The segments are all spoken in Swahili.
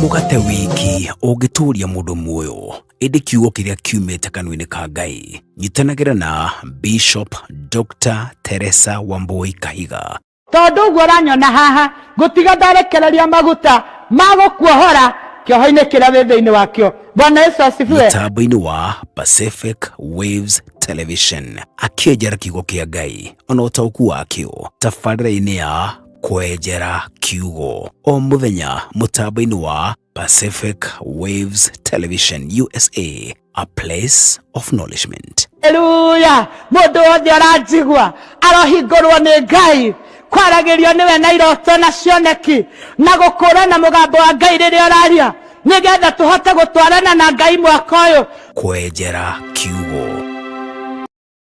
mugate wiki ugituria mundu muoyo indi kiugo kiria kiumite kanua-ini ka Ngai. Nyitanagira na Bishop Dr. Teresa Wambui Kahiga. Tondu guo ranyona haha gutiga ndarekereria maguta magukuohora kioho-ini kiria wi thiini wakio. Bwana Yesu asifiwe. Mitambo-ini wa Pacific Waves Television akienjera kiugo kia Ngai ona utauku wakio tabarĩra-ini ya kwenjera kiugo o muthenya mutambo-ini wa Pacific Waves Television USA, a place of nourishment. Hallelujah. Mundu wothe aranjigua arohingurwo ni Ngai kwaragirio niwe na iroto na cioneki na gukũrana mugambo wa Ngai riria araria nigetha tuhote gutwarana na Ngai mwaka uyu. Kwenjera kiugo.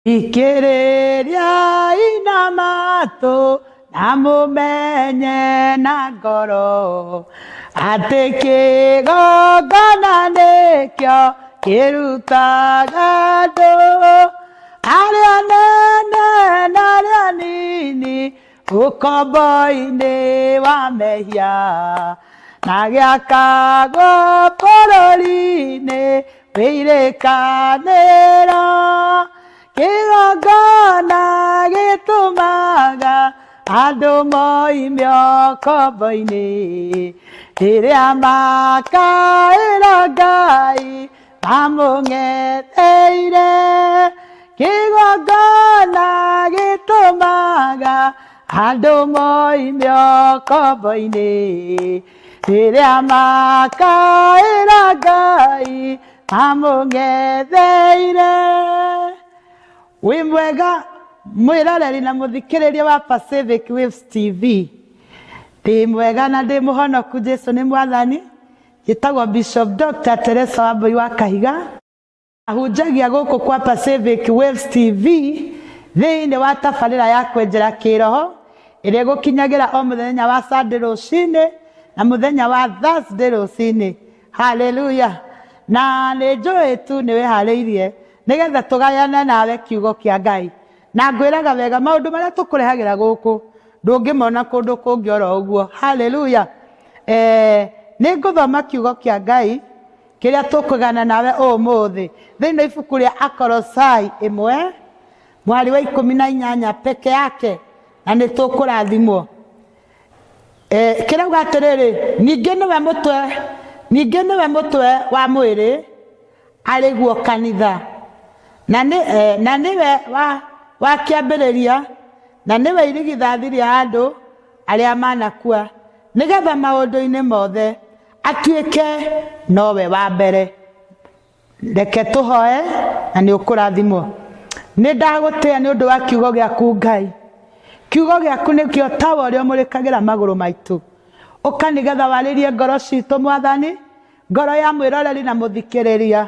Ikiriria ina matu na mumenye na ngoro ati kigongona nikio kirutaga andu aria nene na aria nini ukombo-ini wa mehia na giakagwo bũrũri-inĩ wĩirĩkanĩro kigongona gĩtũmaga andu moime ũkombo-ini rĩrĩa makaĩra Ngai mamũng'etheire. Kigongona gĩtũmaga andu moime ũkombo-ini rĩrĩa makaĩra Ngai mamũng'etheire. Wi mwega mwiroreri na muthikiriria wa Pacific Waves TV. Ndi mwega na ndi muhonoku, Jesu ni mwathani. Njitagwo Bishop Dr. Teresa Wambui wa Kahiga, ahunjagia guku kwa Pacific Waves TV thiini wa tabarĩra ya kwenjera kiroho iria gukinyagira o muthenya wa Sunday rucini na muthenya wa Thursday rucini. Hallelujah. Na nĩ njũĩ tu nĩ wĩharĩirie nigetha tugayane nawe kiugo kia Ngai. Na ngwĩraga wega maũndũ marĩa tũkũrehagĩra gũkũ ndũngĩmona kũndũ kũngĩ oro ũguo. Hallelujah. Nĩ ngũthoma kiugo kia Ngai kĩrĩa tũkũgana nawe ũmũthĩ thĩinĩ ibuku rĩa Akolosai 1 mwari wa 18 peke yake, na nĩ tũkũrathimwo. Kĩrauga atĩrĩrĩ, ningĩ nĩwe mũtwe wa mwĩrĩ arĩ guo kanitha, na nĩwe wa kĩambĩrĩria, na nĩwe irigithathi rĩa andũ arĩa manakua, nigetha maũndũ-inĩ mothe atuĩke nowe wa mbere. Reke tũhoe na nĩ ũkũrathimwo. Nĩ ndagũtĩĩa nĩ ũndũ wa kiugo gĩaku Ngai. Kiugo gĩaku nĩkĩo tawa ũrĩa ũmũrĩkagĩra magũrũ maitũ, ũka nĩgetha warĩrie ngoro citũ Mwathani, ngoro ya mwĩroreri na mũthikĩrĩria,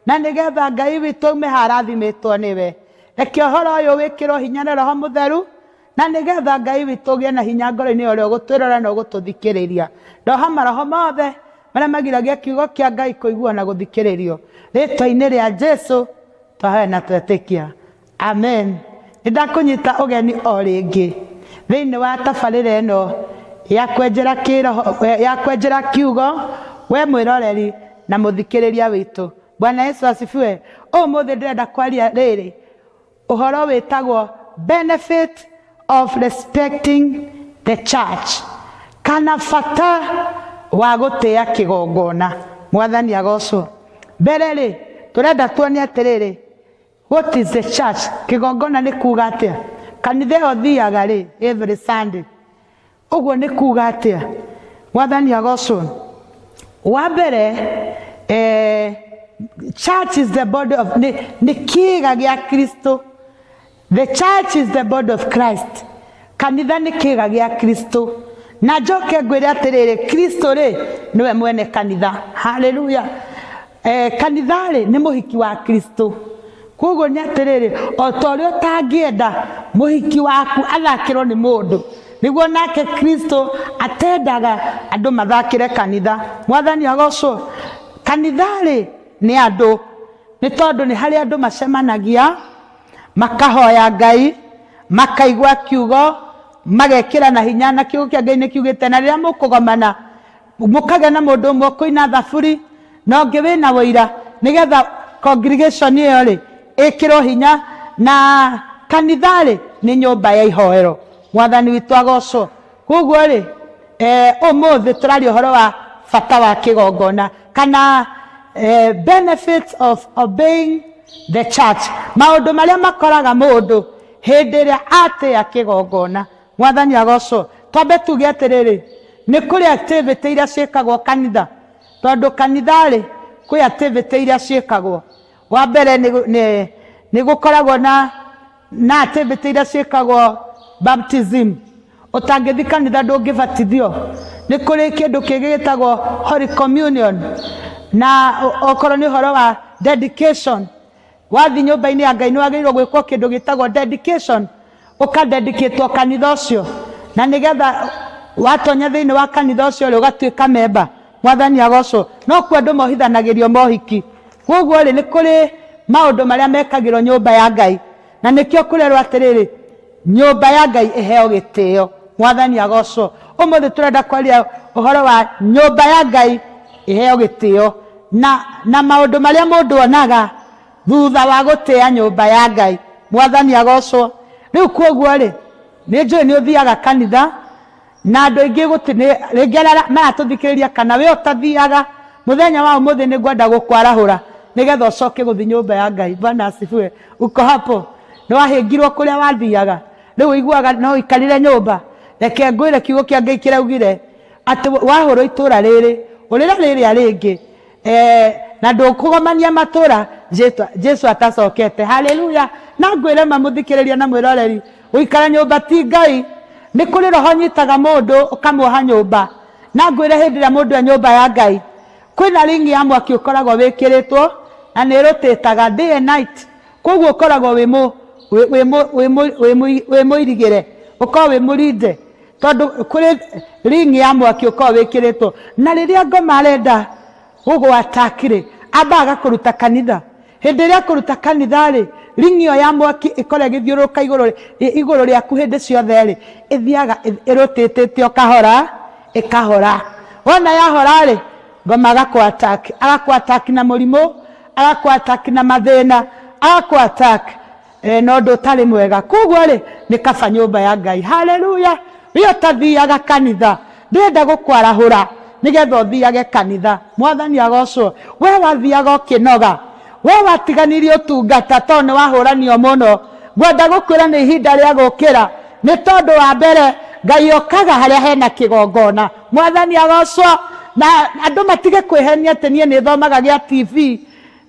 na nĩgetha Ngai witũ ume harathimĩtwo nĩwe. Reke ũhoro ũyũ wĩkĩrwo hinya nĩ Roho Mũtheru, na nĩgetha Ngai witũ ũgĩe na hinya ngoro-inĩ ũrĩa ũgũtwĩrora na ũgũtũthikĩrĩria. Ndoha maroho mothe marĩa magiragia kiugo kia Ngai kũigua na gũthikĩrĩrio, rĩtwa-inĩ rĩa Jesu twahoya na twetĩkia, amen. Nĩndakũnyita ũgeni o rĩngĩ thĩinĩ wa tabarĩra ĩno ya kwenjera kiugo, we mwĩroreri na mũthikĩrĩria witũ. Bwana Yesu asifiwe. Ũmũthĩ ndĩrenda kwaria rĩrĩ ũhoro wĩtagwo benefit of respecting the church, kana bata wa gũtĩa kĩgongona. Mwathani agocwo. Mbere rĩ tũrenda tuonie atĩrĩrĩ, what is the church? Kĩgongona nĩ kuga atĩa? Kanitha ĩyo thiaga rĩ every Sunday, ũguo nĩ kuga atĩa? Mwathani agocwo. Wa mbere church is the body of nĩ kĩĩga gĩa Kristo. The church is the body of Christ. Kanitha nĩ kĩĩga gĩa Kristo. Na njoke ngwĩre atĩrĩrĩ, Kristo rĩ nĩwe mwene kanitha. Hallelujah. Kanitha rĩ nĩ mũhiki wa Kristo. Koguo nĩ atĩrĩrĩ, o ta ũrĩa ũtangĩenda mũhiki waku athakĩrwo nĩ mũndũ, nĩguo nake Kristo atendaga andũ mathakĩre kanitha. Mwathani agocwo. Kanitha rĩ nĩ andũ, nĩ tondũ nĩ harĩ andũ macemanagia makahoya Ngai, makaigua kiugo, magekĩra na hinya na kiugo kĩa Ngai nĩ kiugĩte na rĩrĩa mũkũgomana mukaga na mundu umwe kuina thaburi na ungi wina wira nigetha congregation iyo ri ikiro hinya na kanitha ri ni nyumba ya ihoero. Mwathani witu agocwo. Koguo ri umuthi turari uhoro wa bata wa kigongona kana benefits of obeying the church. Maundu maria makoraga mundu hindi ria atia kigongona. Mwathani agocwo. Twambe tuge atiriri ni kuri activity iria ciikagwo kanitha, tondu kanitha ri kwi activity iria ciikagwo. Wa mbere ni gukoragwo na activity iria ciikagwo baptism. Utangithi kanitha ndungibatithio. Ni kuri kindu kigitagwo Holy Communion na okorwo ni horo wa dedication. Wathi nyumba-ini ya Ngai ni wagirwo gwikwo kindu gitagwo dedication, ukadedicatwo kanitha ucio, na nigetha watonya thiini wa kanitha ucio ri ugatuika member. Mwathani agocwo. No kuo andu mohithanagirio mohiki. Koguo ri ni kuri maundu maria mekagirwo nyumba ya Ngai, na nikio kurerwo atiriri nyumba ya Ngai iheo gitio. Mwathani agocwo. Umuthi turenda kwaria uhoro wa nyumba ya Ngai iheo gitio na maundu maria mundu onaga thutha wa gutia nyumba ya Ngai. Mwathani agocwo. Riu koguo ri ni njui ni uthiaga kanitha na andu aingi gutine ringiara maratuthikiriria kana we utathiaga muthenya wa umuthi ni ngwenda gukwarahura nigetha ucoke guthi nyumba ya Ngai. Bwana asifiwe. Uko hapo ni wahingirwo kuria wathiaga riu iguaga no ikarire nyumba. Reke ngwire kiugo kia Ngai kiraugire ati wahurwo itura riri urira riri aringi na ndukugomania matura Jesu atacokete. Haleluya. Na ngwire mamuthikiriria na mwiroreri uikara nyumba ti Ngai. Ni kuri roho nyitaga mundu ukamuoha nyumba. Na ngwire hindi ria mundu nyumba ya Ngai kwina ringi ya mwaki ukoragwo wikiritwo na ni rutitaga day and night. Koguo ukoragwo wi muirigire ukoragwo wi murinde tondu kuri ringi ya mwaki ukoragwo wikiritwo, na riria ngoma arenda gugwatakire ambaga kuruta kanitha. Hindi ria kuruta kanitha ri ringi yo ya mwaki ikore githiuruka iguru riaku hindi ciothe ri ithiaga irutititio kahora ikahora. Wona yahora ri ngoma agakwataki na murimu, agakwataki na mathina, agakwataki no ndu tari mwega. Koguo ri ni kaba nyumba ya Ngai. Haleluya. Rio tathiaga kanitha ndenda gukwarahura nigetha uthiage kanitha. Mwathani agocwo. We wathiaga ukinoga, we watiganirie utungata tondu wahuranio muno, ngwenda gukwira ni ihinda ria gukira ni tondu wa mbere Ngai okaga haria hena kigongona. Mwathani agocwo. Na andu matige kwihenia ati nie ni thomaga gia TV.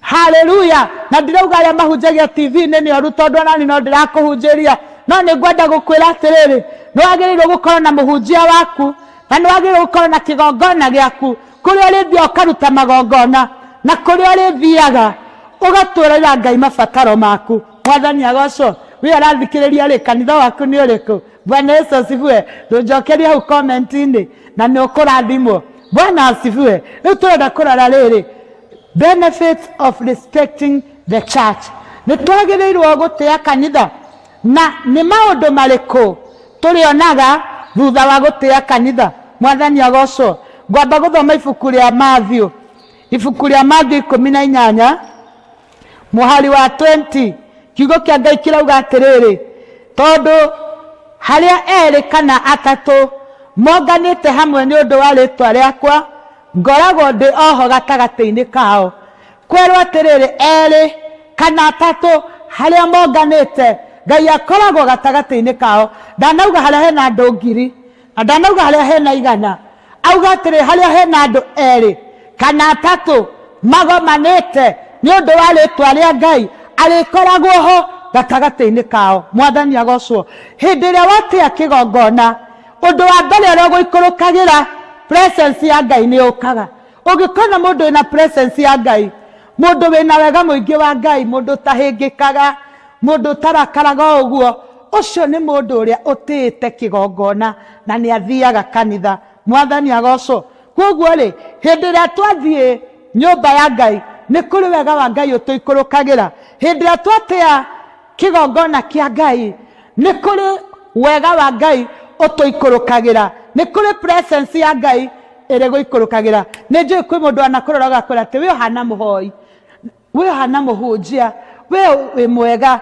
Haleluya. Na ndirauga aria mahunjagia TV ni oru tondu nani no ndirakuhunjiria, no ni ngwenda gukwira atiriri ni wagiriirwo gukorwo na muhunjia waku na ni wagiriirwo gukorwo na kigongona giaku kuria urithia ukaruta magongona na kuria urithiaga ugatwirira Ngai mabataro maku. Mwathani agocwo. We arathikiriria ri kanitha waku ni uriku? Bwana Yesu asifiwe. Ndujokeria hau comment-ini na ni ukurathimwo. Bwana asifiwe. Riu turenda kurara riri benefits of respecting the church. Ni twagiriirwo gutia kanitha na ni maundu mariku turionaga thutha wa gutia kanitha. Mwathani agocwo. Ngwamba guthoma ibuku ria Matthew, ibuku ria Matthew 18 muhari wa 20. Kiugo kia Ngai kirauga atiriri tondu haria eri kana atatu monganite hamwe ni undu wa ritwa riakwa ngoragwo ndi oho gatagati-ini kao. Kwerwo atiriri eri kana atatu haria monganite Ngai akoragwo gatagati-ini kao. Ndanauga haria hena andu 1000 na ndanauga haria hena 100. Auga atiri haria hena andu eri kana atatu magomanite ni undu wa ritwa ria Ngai arikoragwo ho gatagati-ini kao. Mwathani agocwo. Hindi ria watia kigongona undu wa mbere uria guikurukagira presence ya Ngai ni ukaga. Ungikona mundu wina presence ya Ngai, mundu wina wega muingi wa Ngai, mundu tahingikaga, mundu tarakaraga uguo, ucio ni mundu uria utite kigongona na ni athiaga kanitha. Mwathani agocwo. Koguo ri hindi ria twathie nyumba ya Ngai ni kuri wega wa Ngai utuikurukagira. Hindi ria twatia kigongona kia Ngai ni kuri wega wa Ngai utuikurukagira. Ni kuri presence ya Ngai ere goikorokagira neje kwi mundu anakuroraga kwira ati we hana muhoi we hana muhunjia we mwega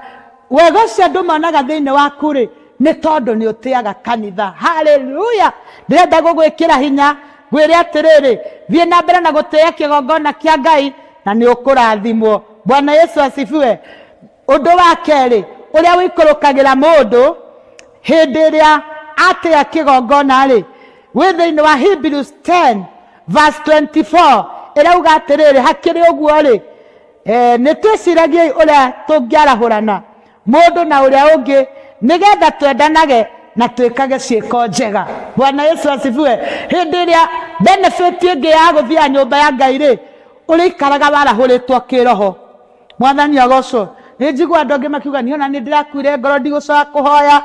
wega cia andu monaga thiini waku ri ni tondu ni utiaga kanitha. Haleluya! ndirenda gugwikira hinya gwire atiriri thie na mbere na gutia kigongona kia Ngai na ni ukurathimwo. Bwana Yesu asifiwe. Undu wa keri uria wikorokagira mundu hindi iria atia kigongona ri within wa Hebrews 10 verse 24 irauga atiriri hakiri uguo ri ni twiciragiei uria tungiarahurana mundu na uria ungi nigetha twendanage na twikage ciiko njega. Bwana Yesu asifiwe. Hindi iria benefit ingi ya guthia nyumba ya Ngai ri urikaraga warahuritwo kiroho. Mwathani agocwo. Ni njigua andu angi makiuga niona ni ndirakuire ngoro ndigucoka kuhoya,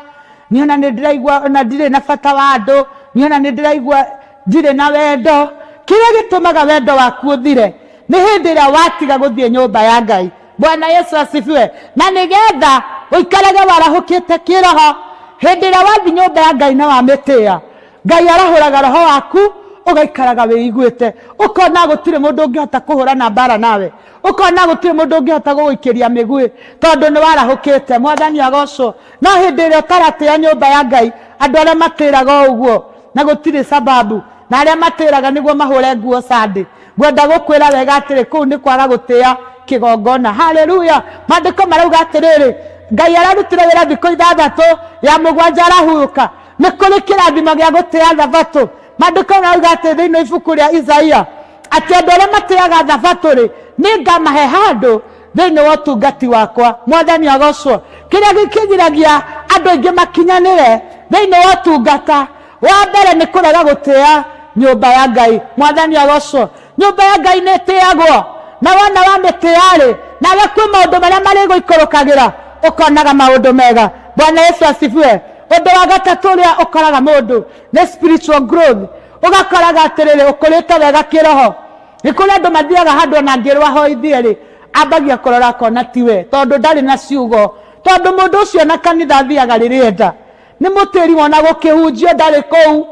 niona ni ndiraigua ona ndire na bata wa andu, niona ni ndiraigua ndire na wendo. Kiria gitumaga wendo waku uthire ni hindi iria watiga guthie nyumba ya Ngai. Bwana Yesu asifiwe. Na nigetha uikarage warahukite kiroho hindi iria wathi nyumba ya Ngai na wamitia, Ngai arahuraga roho waku ugaikaraga wiiguite, ukona gutire mundu ungihota kuhurana mbara nawe, ukona gutire mundu ungihota guguikiria migui tondu ni warahukite. Mwathani agocwo. No hindi iria utaratia nyumba ya Ngai, andu aria matiraga uguo na gutire sababu, na aria matiraga niguo mahure nguo sandi, ngwenda gukwira wega atiri kuu ni kwaga gutia kigongona. Haleluya! Maandiko marauga atiriri Ngai ararutire wira thikũ 6 ya mũgwanja arahuruka. Nĩ kũrĩ kĩrathimo gĩa gũtĩa thabatũ. Maandiko marauga atĩ thĩinĩ wa ibuku rĩa Isaia atĩ andũ arĩa matĩaga thabatũ rĩ nĩ ngamahe handũ thĩinĩ wa ũtungati wakwa. Mwathani agocwo. Kĩrĩa gĩkĩgiragia andũ aingĩ makinyanĩre thĩinĩ wa ũtungata wa mbere nĩ kũrega gũtĩa nyũmba ya Ngai. Mwathani agocwo. Nyũmba ya Ngai nĩ ĩtĩagwo, na wona wamĩtĩa rĩ nawe kwĩ maũndũ marĩa marĩ gũikũrũkagĩra ukonaga maundu mega. Bwana Yesu asifiwe. Undu wa gatatu uria ukoraga mundu ni spiritual growth. Ugakoraga atiriri ukurite wega kiroho. Ni kuri andu mathiaga handu na ngirwa hoithie ri ambagia kurora kona tiwe tondu ndari na ciugo, tondu mundu ucio na kanitha athiaga ririenda ni mutiri wona gukihunjio ndari kou.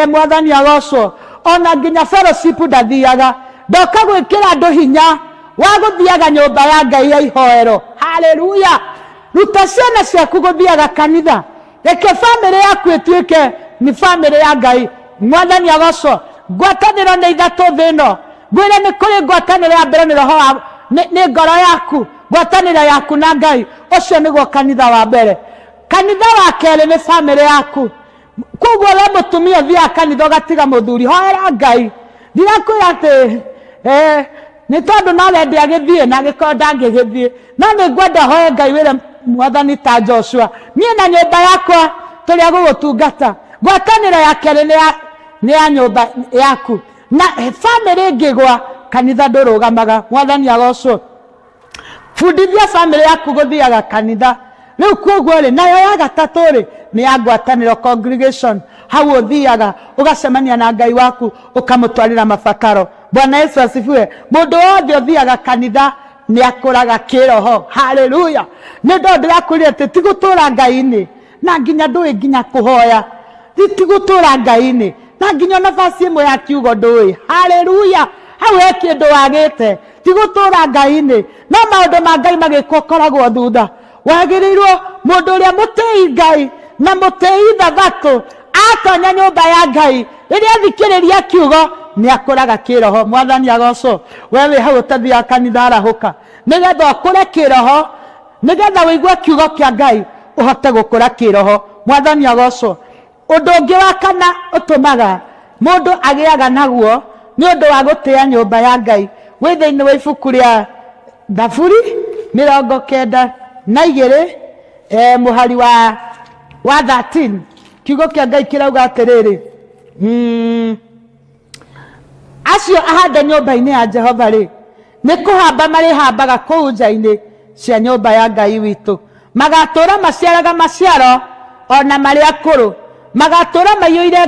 Mwathani agocwo. Ona nginya fellowship ndathiaga, ndoka gwikira andu hinya wa guthiaga nyumba ya Ngai ya ihoero. Haleluya! Ruta ciana ciaku guthiaga kanitha, reke family yaku ituike ni family ya Ngai. Mwathani agocwo. Ngwatanĩro nĩ ithatũ thĩ ĩno. Ngwĩre nĩ kũrĩ ngwatanĩro ya mbere nĩ roho nĩ ngoro yaku, ngwatanĩro yaku na Ngai, ũcio nĩguo kanitha wa mbere. Kanitha wa kerĩ nĩ family yaku. Koguo we mũtumia ũthiaga kanitha ũgatiga mũthuri, hoera Ngai. Ndirakwĩra atĩ nĩ tondũ nawe ndĩagĩthiĩ na gĩkorwo ndangĩgĩthiĩ, no nĩ ngwenda hoe Ngai wĩre Mwathani ta Joshua, niĩ na nyũmba yakwa tũrĩa gũgũtungata. Ngwatanĩro ya kerĩ nĩ ya nyũmba yaku, na family ĩngĩgwa kanitha ndũrũgamaga. Mwathani agocwo. Fundithia family yaku gũthiaga kanitha. Rĩu koguo rĩ nayo ya gatatũ rĩ nĩ ya ngwatanĩro congregation. Hau ũthiaga ũgacemania na Ngai waku ũkamũtwarĩra mabataro. Bwana Yesu asifiwe. Mũndũ wothe ũthiaga kanitha ni akuraga kiroho. Haleluya! Nĩ ndo ndĩrakwĩrire atĩ ti gũtũũra Ngai-inĩ na nginya ndũĩ nginya kũhoya, ti gũtũũra Ngai-inĩ na nginya nafasi ĩmwe ya kiugo ndũĩ. Haleluya! Hau he kĩndũ wagĩte, ti gũtũũra Ngai-inĩ no maũndũ ma Ngai magĩkwo koragwo thutha. Wagĩrĩirwo mũndũ ũrĩa mũtĩi Ngai na mũtĩi thabatũ atonya nyũmba ya Ngai rĩrĩa thikĩrĩria kiugo ni akuraga kiroho. Mwathani agocwo. Wewe hau ũtathiaga kanitha arahũka nigetha ũkũre kiroho, nigetha wĩigue kiugo kĩa Ngai ũhote gũkũra kiroho. Mwathani agocwo. Ũndũ ũngĩ wa kana ũtũmaga mũndũ agĩaga naguo nĩ ũndũ wa gũtĩa nyũmba ya Ngai wĩ thĩinĩ wa ibuku rĩa Thaburi 92 mũhari wa 13 kiugo kĩa Ngai kĩrauga atĩrĩrĩ, acio ahande nyũmba-inĩ ya Jehova rĩ nĩ kũhamba marĩhambaga kũu nja-inĩ cia nyũmba ya Ngai witũ, magatũũra maciaraga maciaro ona marĩ akũrũ, magatũũra maiyũire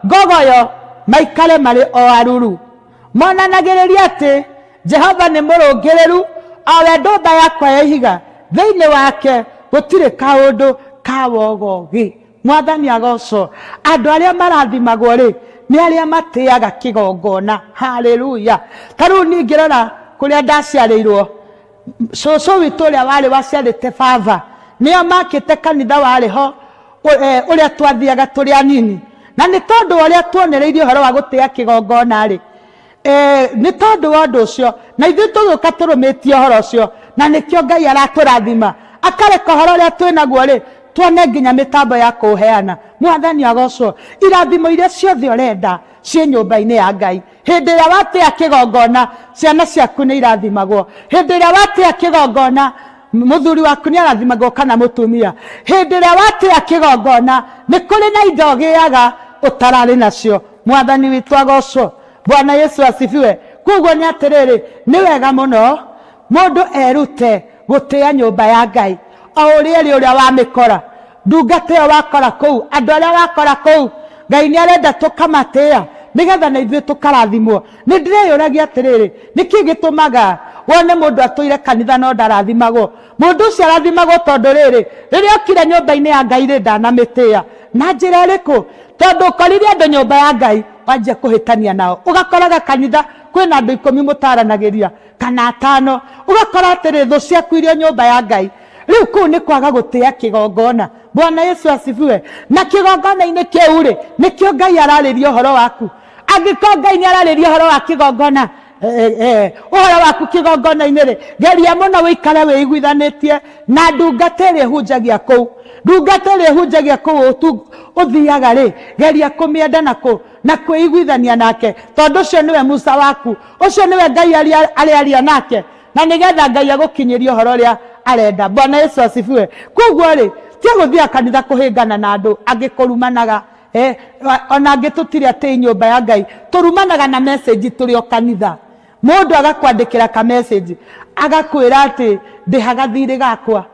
ngogoyo maikare marĩ o aruru, monanagĩrĩria atĩ Jehova nĩ mũrũngĩrĩru, o we ndũmba yakwa ya ihiga, thĩinĩ wake gũtirĩ kaũndũ ka wogogi. Mwathani agocwo. Andũ arĩa marathimagwo rĩ nĩ arĩa matĩaga kĩgongona. Haleluya. Tarĩu ningĩrora kũrĩa ndaciarĩirwo, cũcũ witũ ũrĩa warĩ waciarĩte baba nĩo makĩte kanitha warĩ ho ũrĩa twathiaga tũrĩ anini, na nĩ tondũ ũrĩa tuonereirio ũhoro wa gũtĩa kĩgongona rĩ, nĩ tondũ wa ũndũ ũcio na ithuĩ tũgĩũka tũrũmĩtie ũhoro ũcio, na nĩkĩo Ngai aratũrathima akareka ũhoro ũrĩa twĩnaguo rĩ tuone nginya mĩtambo ya kũũheana. Mwathani agocwo. Irathimo iria ciothe ũrenda ciĩ nyũmba-inĩ ya Ngai. Hĩndĩ ĩrĩa watĩa kĩgongona ciana ciaku nĩ irathimagwo. Hĩndĩ ĩrĩa watĩa kĩgongona mũthuri waku nĩ arathimagwo kana mũtumia. Hĩndĩ ĩrĩa watĩa kĩgongona nĩ kũrĩ na indo ũgĩaga ũtararĩ nacio. Mwathani witũ agocwo. Bwana Yesu asifiwe. Koguo nĩ atĩrĩrĩ, nĩ wega mũno mũndũ erute gũtĩa nyũmba ya Ngai o ũrĩa ũrĩa wamĩkora, ndungata ĩyo wakora kũu, andũ arĩa wakora kũu, Ngai nĩ arenda tũkamatĩa nĩgetha na ithuĩ tũkarathimwo. Nĩ ndĩreyũragia atĩrĩrĩ, nĩkĩ gĩtũmaga wone mũndũ atũire kanitha no ndarathimagwo? Mũndũ ũcio arathimagwo tondũ rĩrĩ, rĩrĩa okire nyũmba-inĩ ya Ngai rĩ ndanamĩtĩa. Na njĩra ĩrĩkũ? Tondũ ũkorire andũ nyũmba ya Ngai wanjia kũhĩtania nao, ũgakoraga kanitha kwĩna andũ 10 mũtaranagĩria kana 5, ũgakora atĩrĩ thũ ciaku irio nyũmba ya Ngai. Rĩu kũu nĩ kwaga gũtĩa kĩgongona. Bwana Yesu asifiwe. Na kĩgongona-inĩ kĩu rĩ nĩkĩo Ngai ararĩria ũhoro waku. Angĩkorwo Ngai nĩ ararĩria ũhoro wa kĩgongona, ũhoro waku kĩgongona-inĩ rĩ, geria mũno wĩikare wĩiguithanĩtie na ndungata ĩrĩa ĩhunjagia kũu. Ndungata ĩrĩa ĩhunjagia kũu ũthiaga rĩ, geria kũmĩenda na kwĩiguithania nake, tondũ ũcio nĩwe Musa waku, ũcio nĩwe Ngai arĩaria nake, na nĩgetha Ngai agũkinyĩrie ũhoro ũrĩa arenda. Bwana Yesu asifiwe. Koguo rĩ ti gũthiĩ kanitha kũhĩngana na andũ angĩkũrumanaga, ona angĩ tũtirĩ atĩ nyũmba ya Ngai tũrumanaga na message tũrĩ o kanitha. Mũndũ agakwandĩkĩra ka message agakwĩra atĩ ndĩhaga thirĩ gakwa,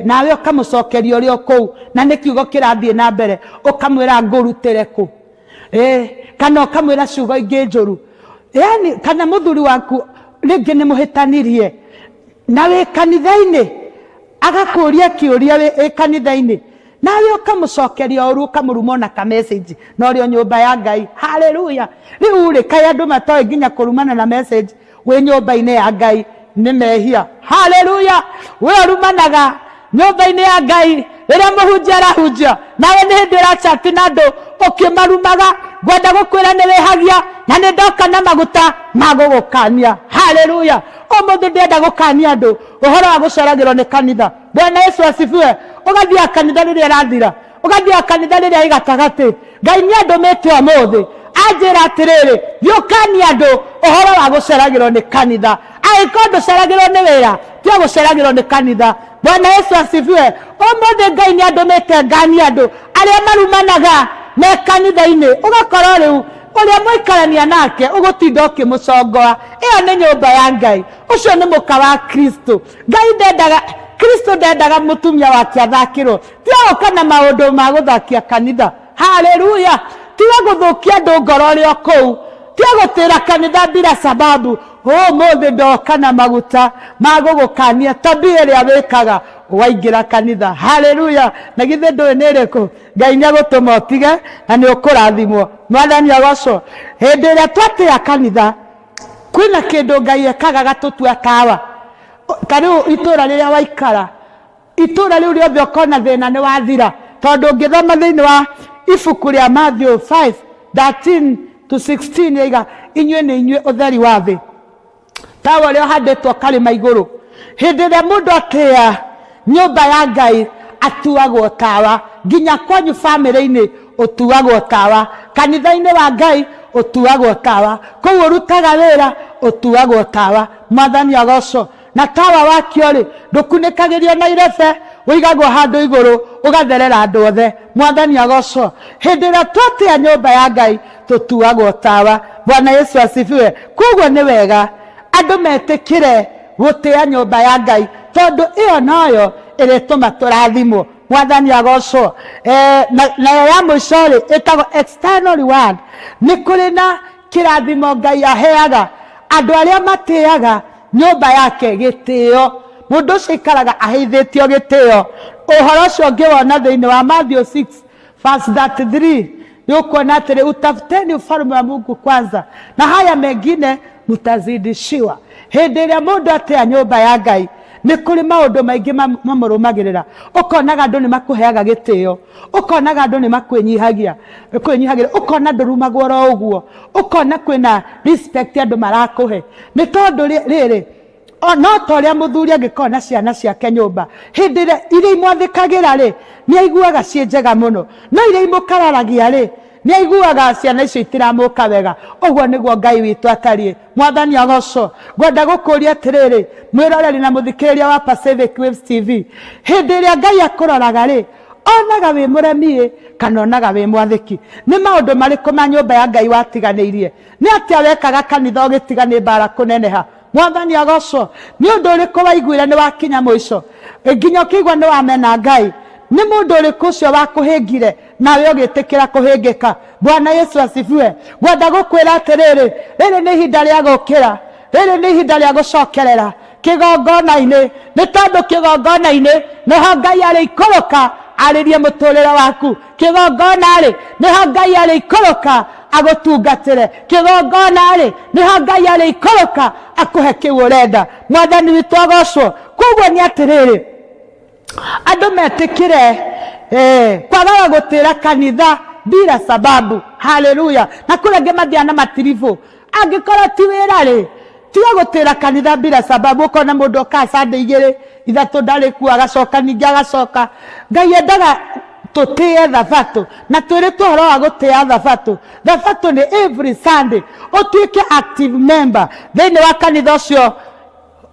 nawe ũkamũcokeria ũrĩ o kũu na nĩ kiugo kĩrathiĩ na mbere, ũkamwĩra ngũrutĩre kũ, kana ũkamwĩra ciugo ingĩ njũru, yani kana mũthuri waku rĩngĩ nĩ mũhĩtanirie na wĩ kanitha-inĩ agakũria kĩũria wĩ kanitha-inĩ, nawe ũkamũcokeria ũru ũkamũruma na ka message na ũrĩ o nyũmba ya Ngai. Haleluya. Rĩu rĩ kaĩ andũ matoĩ nginya kũrumana na message wĩ nyũmba-inĩ ya Ngai nĩ mehia. Haleluya. Wĩ ũrumanaga nyũmba-inĩ ya Ngai rĩrĩa mũhunjia arahunjia nawe nĩ hĩndĩ ũracati na andũ ũkĩmarumaga, ngwenda gũkwĩra nĩ wĩhagia na nĩ ndoka na maguta ma gũgũkania. Haleluya. Ũmũthĩ ndĩrenda gũkania andũ ũhoro wa gũceragĩrwo nĩ kanitha. Bwana Yesu asifiwe. Ũgathiĩ kanitha rĩrĩa ĩrathira, ũgathiĩ kanitha rĩrĩa ĩgatagatĩ. Ngai nĩ andũmĩte ũmũthĩ anjĩra atĩrĩrĩ, thiĩ ũkanie andũ ũhoro wa gũceragĩrwo nĩ kanitha. Angĩkorwo ndũceragĩrwo nĩ wĩra tiga gũceragĩrwo nĩ kanitha. Bwana Yesu asifiwe. Ũmũthĩ Ngai nĩ andũmĩte nganie andũ arĩa marumanaga me kanitha-inĩ, ũgakora rĩu ũrĩa mũikarania nake ũgũtinda ũkĩmũcongoa. Ĩyo nĩ nyũmba ya Ngai, ũcio nĩ mũka wa Kristo. Ngai ndendaga, Kristo ndendaga mũtumia wake athakĩrwo, tiga gũka na maũndũ ma gũthakia kanitha. Haleluya. Tiga gũthũkia andũ ngoro ũrĩ o kũu, tiga gũtĩra kanitha bila sababu. Ũmũthĩ ndoka na maguta ma gũgũkania tabia ĩrĩa wĩkaga waingĩra kanitha. Haleluya. Na githĩ ndũĩ nĩ ĩrĩkũ? Ngai nĩ agũtũma ũtige na nĩ ũkũrathimwo. Mwathani agocwo. Hĩndĩ ĩrĩa twatĩa kanitha kwĩna kĩndũ Ngai ekaga gatũtua tawa. Ta rĩu itũũra rĩrĩa waikara, itũũra rĩu rĩothe ũkona thĩna nĩ wathira, tondũ ũngĩthoma thĩinĩ wa ibuku rĩa Matthew 5:13-16 yoiga inyuĩ nĩ inyuĩ ũtheri wa thĩ, tawa ũrĩa ũhandĩtwo karĩma igũrũ. Hĩndĩ ĩrĩa mũndũ atĩa nyũmba ya Ngai atuagwo tawa, nginya kwanyu bamĩrĩ-inĩ ũtuagwo tawa, kanitha-inĩ wa Ngai ũtuagwo tawa, kũu ũrutaga wĩra ũtuagwo tawa. Mwathani agocwo. Na tawa wakio rĩ ndũkunĩkagĩrio na irebe, ũigagwo handũ igũrũ ũgatherera andũ othe. Mwathani agocwo. Hĩndĩ ĩrĩa twatĩa nyũmba ya Ngai tũtuagwo tawa. Bwana Yesu asifiwe. Koguo nĩ wega andũ metĩkĩre gũtĩa nyũmba ya Ngai, tondũ ĩyo noyo ĩrĩtũma tũrathimwo. Mwathani agocwo. Na ya mũico rĩ ĩtagwo external reward. Nĩ kũrĩ na kĩrathimo Ngai aheaga andũ arĩa matĩaga nyũmba yake gĩtĩo. Mũndũ ũcio ikaraga aheithĩtio gĩtĩo. Ũhoro ũcio ũngĩwona thĩinĩ wa Matthew 6:33 Yukuona atiri utafuteni ufalme wa Mungu kwanza, na haya mengine mutazidishiwa. Hindi ĩrĩa mũndũ atĩa nyũmba ya Ngai, nĩ kũrĩ maũndũ maingĩ mamũrũmagĩrĩra. Ũkonaga andũ nĩ makũheaga gĩtĩo, ũkonaga andũ nĩ makwĩnyihagia, ũkona ndũrumagwo ro ũguo, ũkona kwĩna respect andũ marakũhe. Nĩ tondũ rĩrĩ no ta ũrĩa mũthuri angĩkorwo na ciana ciake nyũmba, hĩndĩ iria imwathĩkagĩra rĩ, nĩ aiguaga ciĩ njega mũno, no iria imũkararagia rĩ, nĩ aiguaga ciana icio itiramũka wega. Ũguo nĩguo Ngai witũ atariĩ. Mwathani agocwo. Ngwenda gũkũria atĩrĩrĩ, mwĩroreri na mũthikĩrĩria wa Pacific Waves TV, hĩndĩ ĩrĩa Ngai akũroraga rĩ, onaga wĩ mũremi kana onaga wĩ mwathĩki? Nĩ maũndũ marĩkũ ma nyũmba ya Ngai watiganĩirie? Nĩ atĩa wekaga kanitha ũgĩtiganĩ mbara kũneneha? Mwathani agocwo. Nĩ ũndũ ũrĩkũ waiguire nĩ wakinya mũico nginya ũkĩigua nĩ wamena Ngai? Nĩ mũndũ ũrĩkũ ũcio wakũhĩngire nawe ũgĩtĩkĩra kũhĩngĩka? Bwana Yesu asifiwe. Ngwenda gũkwĩra atĩrĩrĩ, rĩrĩ nĩ ihinda rĩa gũkĩra, rĩrĩ nĩ ihinda rĩa gũcokerera kĩgongona-inĩ, nĩ tondũ kĩgongona-inĩ nĩho Ngai arĩikũrũka arĩrie mũtũrĩre waku. Kĩgongona-rĩ nĩho Ngai arĩikũrũka agũtungatĩre. Kĩgongona-rĩ nĩho Ngai arĩikũrũka akũhe kĩu ũrenda. Mwathani witũ agocwo. Koguo nĩ atĩrĩrĩ, andũ metĩkĩre kwagaga gũtĩra kanitha bila sababu. Haleluya. Na kũrĩa angĩ mathiaga na matiribũ, angĩkorwo ti wĩra rĩ, tiga gũtĩra kanitha bila sababu. Ũkona mũndũ oka Sunday 2 3 ndarĩ kuo, agacoka ningĩ agacoka. Ngai endaga tũtĩe Thabatũ, na twĩrĩtwo ũhoro wa gũtĩya Thabatũ. Thabatũ nĩ every Sunday ũtuĩke active member thĩinĩ wa kanitha ũcio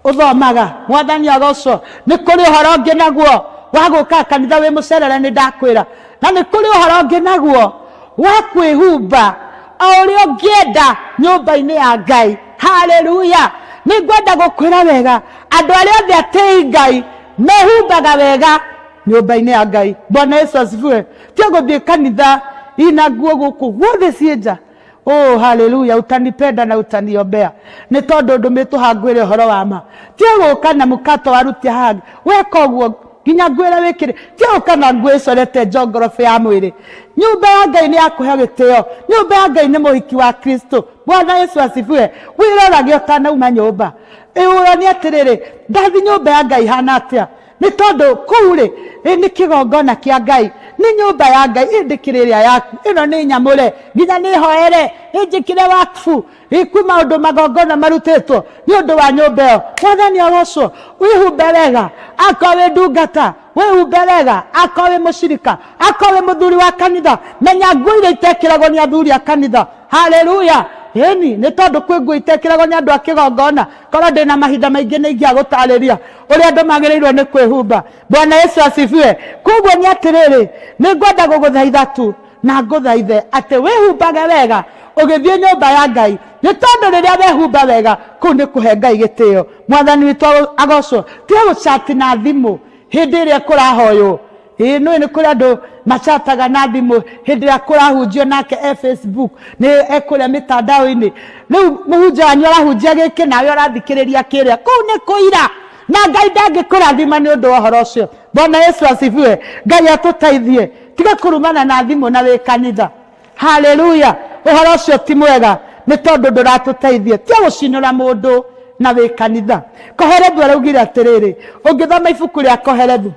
ũthomaga. Mwathani agocwo. Nĩ kũrĩ ũhoro ũngĩ naguo wa gũka kanitha wĩ mũcerere, nĩ ndakwĩra, na nĩ kũrĩ ũhoro ũngĩ naguo wa kwĩhumba o ũrĩa ũngĩenda nyũmba-inĩ ya Ngai. Haleluya. Nĩ ngwenda gũkwĩra wega, andũ arĩa othe atĩi Ngai mehumbaga wega nyũmba-inĩ ya Ngai. Bwana Yesu asifiwe. Tia gũthiĩ kanitha ina nguo gũkũ guothe ciĩ nja. Oh, haleluya. Utanipenda na utaniombea. Nĩ tondũ ndũmĩtũha ngwĩre ũhoro wa ma. Tia gũka na mũkato warutia hagi, weka ũguo nginya ngwĩra wĩkĩre. Tia gũka na nguo ĩcorete njongorobe ya mwĩrĩ. Nyũmba ya Ngai nĩ yakũhe gĩtĩo. Nyũmba ya Ngai nĩ mũhiki wa Kristo. Bwana Yesu asifiwe. Wĩrorage ũtanauma nyũmba. Ũroni atĩrĩrĩ, ndathi nyũmba ya Ngai hana atĩa? Nĩ tondũ kũu rĩ, nĩ kĩgongona kĩa Ngai, nĩ nyũmba ya Ngai. Ĩndĩkĩrĩria yaku ĩno nĩ nyamũre, nginya nĩ hoere, ĩnjĩkĩre wakfu, kwĩ maũndũ magongona marutĩtwo nĩ ũndũ wa nyũmba ĩyo. Mwathani agocwo. Wĩhumbe wega akorwo wĩ ndungata, wĩhumbe wega akorwo wĩ mũcirika, akorwo wĩ mũthuri wa kanitha. Menya nguo iria itekĩragwo nĩ athuri a kanitha. Haleluya. Ĩni nĩ tondũ kwĩ nguo itekĩragwo nĩ andũ a kĩgongona. Korwo ndĩna mahinda maingĩ nĩ ingĩagũtarĩria ũrĩa andũ magĩrĩirwo nĩ kwĩhumba. Bwana Yesu asifiwe. Koguo nĩ atĩrĩrĩ, nĩ ngwenda gũgũthaitha tu na ngũthaithe atĩ wĩhumbage wega ũgĩthiĩ nyũmba ya Ngai, nĩ tondũ rĩrĩa wehumba wega kũu nĩ kũhe Ngai gĩtĩo. Mwathani witũ agocwo. Tiga gũcati na thimũ hĩndĩ ĩrĩa kũrahoywo. Nĩ kũrĩ andũ macataga na thimũ hĩndĩ ĩrĩa kũrahunjio nake Facebook, nĩ ekũrĩa mĩtandao-inĩ. Rĩu mũhunjia wanyu arahunjia gĩkĩ nawe ũrathikĩrĩria kĩrĩa, kũu nĩ kũira, na Ngai ndangĩkũrathima nĩ ũndũ wa ũhoro ũcio. Bwana Yesu asifiwe. Ngai atũteithie. Tiga kũrumana na thimũ na wĩ kanitha. Haleluya. Ũhoro ũcio ti mwega, nĩ tondũ ndũratũteithia. Tia gũcinũra mũndũ na wĩ kanitha. Koherethu araugire atĩrĩrĩ, ũngĩthoma ibuku rĩa Koherethu,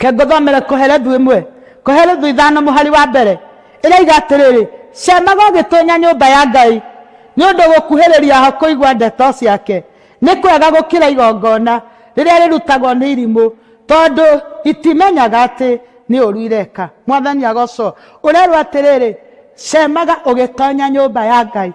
ngũthomere Koherethu 1, Koherethu 5 mũhari wa mbere, ĩraiga atĩrĩrĩ, cemaga ũgĩtũnya nyũmba ya Ngai nĩ ũndũ gũkuhĩrĩria ho kũigua ndeto ciake nĩ kwega gũkĩra igongona rĩrĩa rĩrutagwo nĩ irimũ, tondũ itimenyaga atĩ nĩ ũru ireka. Mwathani agocwo. Ũrerwo atĩrĩrĩ, cemaga ũgĩtonya nyũmba ya Ngai,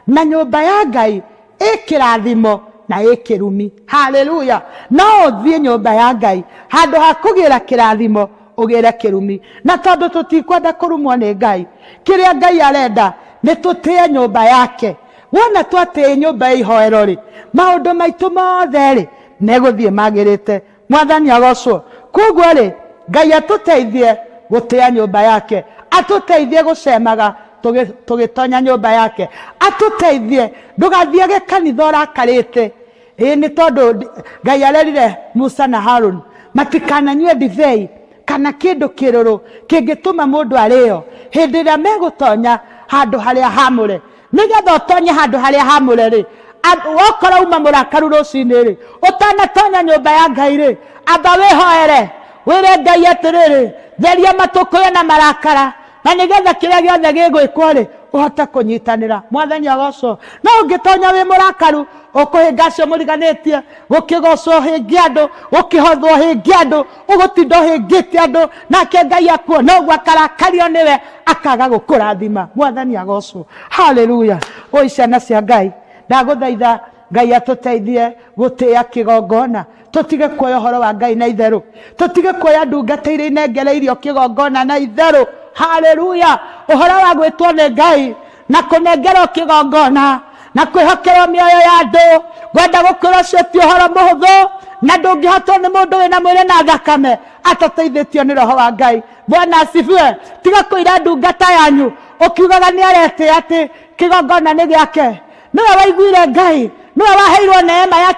na nyũmba ya Ngai ĩ kĩrathimo na ĩ kĩrumi. Haleluya. No ũthiĩ nyũmba ya Ngai handũ ha kũgĩra kĩrathimo ũgĩre kĩrumi, na tondũ tũtikwenda kũrumwo nĩ Ngai, kĩrĩa Ngai arenda nĩ tũtĩe nyũmba yake. Wona twatĩe nyũmba ya ihoero rĩ, maũndũ maitũ mothe rĩ megũthiĩ magĩrĩte. Mwathani agocwo. Koguo rĩ, Ngai atũteithie gũtĩa nyũmba yake, atũteithie gũcemaga tũgĩtonya nyũmba yake, atũteithie ndũgathiage kanitha ũrakarĩte. Nĩ tondũ Ngai arerire Musa na Harũni matikananyue ndibei kana kindu kiruru kingituma mundu areo hindi ria megutonya handu haria hamure nigetha utonye handu haria hamure ri wokora uma murakaru rucini ri utanatonya nyumba ya Ngai ri amba wihoere wire Ngai atiriri theria matukuyo na marakara na nigetha kiria giothe gigwikwo ri uhote kunyitanira mwathani agocwo no ungitonya wi murakaru ukuhinga cio muriganitie gukigocwo hingi andu gukihothwo hingi andu ugutinda uhingite andu nake Ngai akuo no gwakarakario niwe akaga gukurathima mwathani agocwo haleluya oi ciana cia Ngai ndaguthaitha Ngai atuteithie gutia kigongona tutige kuoya horo wa Ngai na itheru tutige kuoya ndungata iria inengereirio kigongona na itheru haleluya uhoro wa gwitwo ni Ngai na kunengerwo kigongona na kwihokera mioyo ya andu gwenda gukwira cio ti uhoro muhuthu na ndungihotwo ni mundu wina mwiri na thakame atateithĩtio ni roho wa Ngai Bwana asifiwe tiga kuira ndungata yanyu ukiugaga ni arete ati kigongona ni giake niwe waiguire Ngai niwe waheirwo neema ya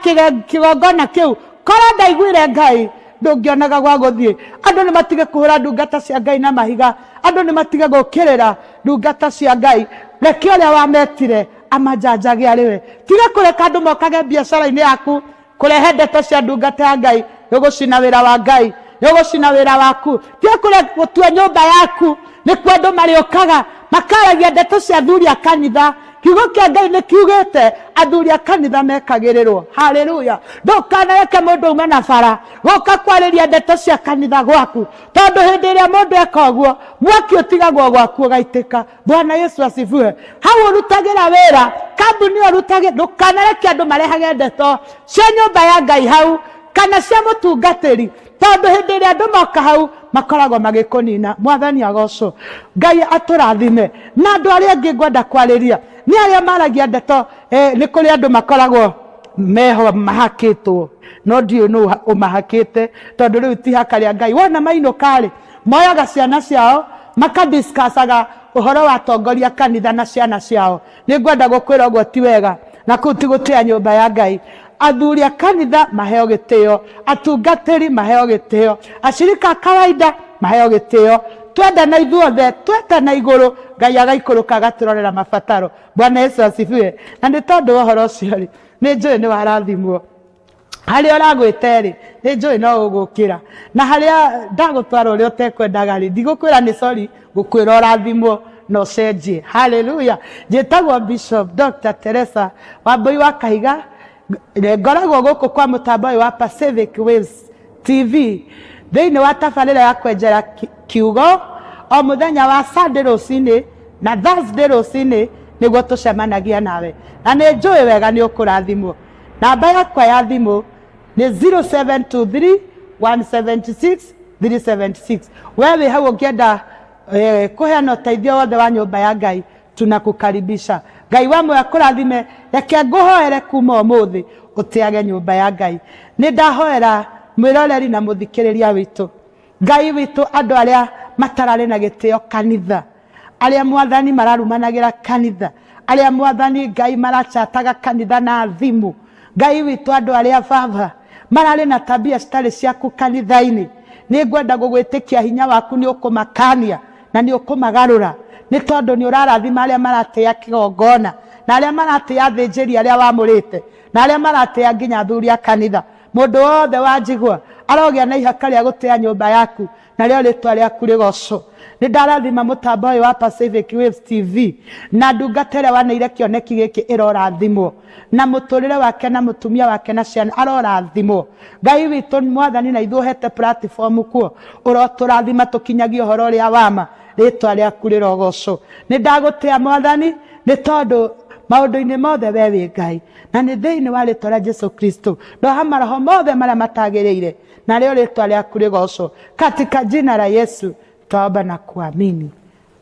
kigongona kiu kora ndaiguire Ngai ndungionaga gwa guthie andu ni matige kuhura ndungata cia Ngai na mahiga andu ni matige gukirira ndungata cia Ngai reke uria wametire amajanjage ariwe tiga kureka andu mokage biacara-ini yaku kurehe ndeto cia ndungata ya Ngai gugucina wira wa Ngai gugucina wira waku tiga kureka gutua nyumba yaku ni kwa andu mariokaga makaragia ndeto cia athuri a kanitha kiugo kia Ngai ni kiugite athuri a kanitha mekagirirwo haleluya ndukanareke mundu ume na bara goka kwariria ndeto cia kanitha gwaku tondu hindi iria mundu eka uguo mwaki utigagwo gwaku ugaitika Bwana Yesu asifiwe hau urutagira wira kambuni urutage ndukanareke andu marehage ndeto cia nyumba ya Ngai hau kana cia mutungatiri tondu hindi iria andu moka hau makoragwo magikunina mwathani agocwo Ngai aturathime na andu aria angi ngwenda kwariria ni aria maragia ndeto ni kuri andu makoragwo meho mahakitwo no ndio no umahakite tondu riu ti hakaria Ngai wona mainukari moyaga ciana ciao makadiscussaga uhoro wa tongoria kanitha na ciana ciao ni ngwenda gukwira uguo ti wega na kuu ti gutia nyumba ya Ngai athuri a kanitha maheo gitio atungatiri maheo gitio ashirika kawaida maheo gitio twenda na ithuothe tweta na iguru Ngai agaikuruka agaturorera mabataro Bwana Yesu asifiwe na ni tondu uhoro ucio ri ni njui ni warathimwo haria uragwite ri ni njui no ugukira na haria ndagutwara uria utekwendaga ri ndigukwira ni sorry gukwira urathimwo no cenjie haleluya njitagwo Bishop Dr. Teresa Wambui wa Kahiga ngoragwo guku kwa mutambo wa Pacific Waves TV thiini wa tabarira ya kwenjera kiugo o muthenya wa Sunday rucini na Thursday rucini niguo tucemanagia nawe na ni njui wega ni ukurathimwo namba yakwa ya thimu ni 0723 176 376 wewe hau ungienda kuheana uteithio wothe wa nyumba ya Ngai tunakukaribisha Ngai wamwe akurathime reke nguhoere kuma umuthi utiage nyumba ya Ngai ni ndahoera mwiroreri na muthikiriria witu Ngai witu andu aria matarari na gitio kanitha aria mwathani mararumanagira kanitha aria mwathani Ngai marachataga kanitha na thimu Ngai witu andu aria baba marari na tabia citari ciaku kanitha-ini ni ngwenda gugwitikia hinya waku ni ukumakania na ni ukumagarura ni tondu ni urarathima aria maratia kigongona na aria maratia thinjiri aria wamurite na aria maratia nginya athuri a kanitha mundu wothe wanjigwa arogia na ihaka ria gutia nyumba yaku na rio ritwa riaku rigocwo ni ndarathima mutambo wa Pacific Waves TV na ndungata ĩrĩa waneire kĩoneki gĩkĩ ĩrorathimwo na mũtũrĩre wake na mũtumia wake na ciana arorathimwo Ngai witũ mwathani na ithuĩ hete platform kuo ũrotũrathima tũkinyagia ũhoro ũrĩa wama rĩtwa rĩaku rĩrogocwo nĩ ndagũtĩa mwathani nĩ tondũ maũndũ-inĩ mothe we wĩ Ngai na nĩ thĩinĩ wa rĩtwa rĩa Jesu Kristo ndoha maroho mothe marĩa matagĩrĩire na rĩo rĩtwa rĩaku rĩgocwo katika jina la Yesu twaomba na kuamini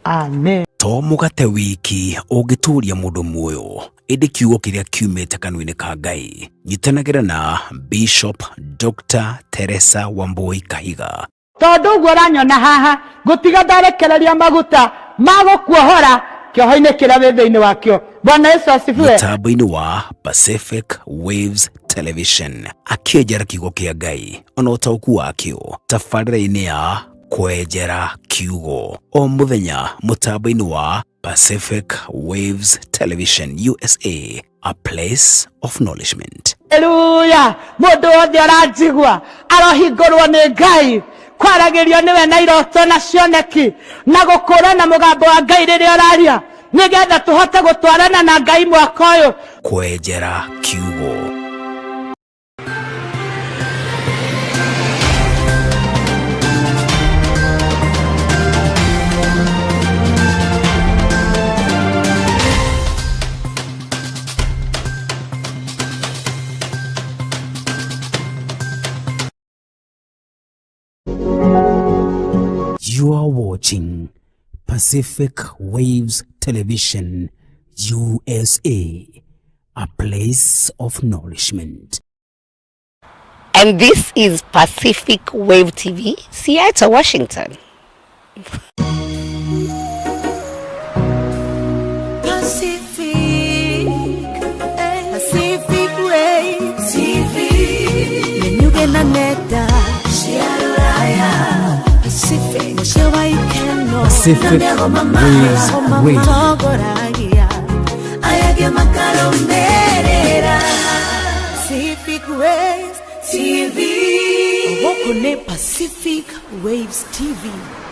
amen. To mugate wiki ũngĩtũria mũndũ muoyo ĩndĩ kiugo kĩrĩa kiumĩte kanua-inĩ ka Ngai nyitanagĩra na Bishop Dr. Teresa Wambui Kahiga tondũ ũguo ũranyona haha ngũtiga ndarekereria maguta magũkuohora kĩoho-inĩ kĩrĩa wĩ thĩinĩ wakĩo. Bwana Yesu asifiwe. Mũtambo-inĩ wa Pacific Waves Television akĩenjera kiugo kĩa Ngai ona ũtaũku wakĩo tabarĩra-inĩ ya kwenjera kiugo o muthenya mutambo-ini wa Pacific Waves Television USA, a place of knowledgement. Haleluya! Mundu wothe aranjigua arohingurwo ni Ngai kwaragirio niwe na iroto na cioneki na gukura na mugambo wa Ngai riria araria nigetha tuhote gutwarana na Ngai mwaka uyu. Kwenjera kiugo. You are watching Pacific Waves Television USA, a place of nourishment. And this is Pacific Wave TV, Seattle, Washington. Pacific Waves TV. Pacific Waves TV. Pacific Waves TV.